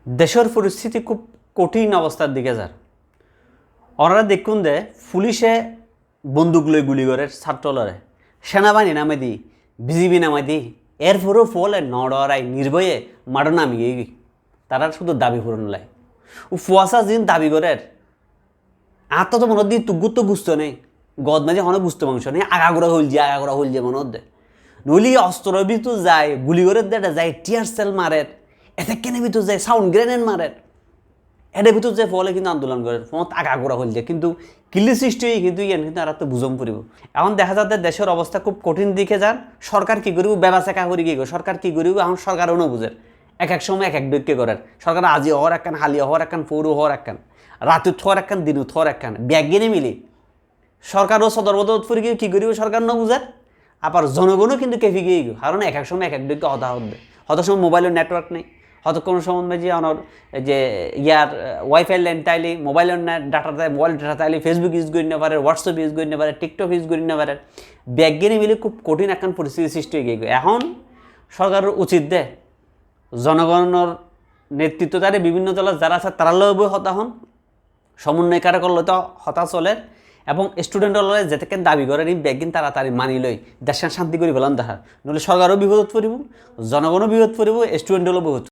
দেশের পরিস্থিতি খুব কঠিন অবস্থার দিকে যার ওনারা দেখুন দে পুলিশে বন্দুক লই গুলি করে ছাত্রলরে সেনাবাহিনী নামে দি বিজিবি নামে দি এরপরও ফলে নড়াই নির্ভয়ে মারো নামিয়ে গই তারা শুধু দাবি পূরণ লাই ও ফুয়াশা যিন দাবি করে আত্ম তো মনে দিই তুগুত তো বুঝতো নেই গদ মাঝে হনে বুঝতে মাংস নেই আগাগোড়া হইল যে মনে দে নইলি অস্ত্র ভিতর যায় গুলি করে দেটা যায় টিয়ার সেল মারে এতে কেনে ভিতর যায় সাউন্ড গ্রেনেড মারে এটার ভিতর যে ফলে কিন্তু আন্দোলন করে ফোঁত আগাগোড়া হইল যে কিন্তু কিল্লি সৃষ্টি হয়ে কিন্তু ইয়ান কিন্তু আর তো বুঝম পড়িব এখন দেখা যাচ্ছে দেশের অবস্থা খুব কঠিন দিকে যান সরকার কী করিব ব্যবসা করি কী করব সরকার কী করিব এখন সরকারও না বুঝে এক এক সময় এক এক দিককে করার সরকার আজি হওয়ার একখান হালিয়া হওয়ার একখান পৌর হওয়ার একখান রাতুর থোয়ার একখান দিনু থোয়ার একখান ব্যাগিনে মিলি সরকারও সদর্বত ফুরি গিয়ে কী করিব সরকার না বুঝার আবার জনগণও কিন্তু কেফি গিয়ে গিয়ে কারণ এক এক সময় এক এক দিককে হতাহত দেয় হয়তো সময় মোবাইলের নেটওয়ার্ক নেই হয়তো কোনো সময় যে আমার যে ইয়ার ওয়াইফাই লাইন তাইলে মোবাইলের ডাটা তাই মোবাইল ডাটা তাইলে ফেসবুক ইউজ করি না পারে হোয়াটসঅ্যাপ ইউজ করি না পারে টিকটক ইউজ করি না পারে ব্যাগিনে মিলে খুব কঠিন একখান পরিস্থিতি সৃষ্টি হয়ে গিয়ে এখন সরকারের উচিত দে জনগণের নেতৃত্বদারে বিভিন্ন দলের যারা আছে তারা লব হতা হন সমন্বয়কারক তো হতা চলে এবং স্টুডেন্টর লয় যেতে দাবি করে নি ব্যাগিন তাড়াতাড়ি মানি লই দেশের শান্তি করে ফেলান দেখা নহলে সরকারও বিপদত পড়িব জনগণও বিপদ পড়িব স্টুডেন্টও বিপদ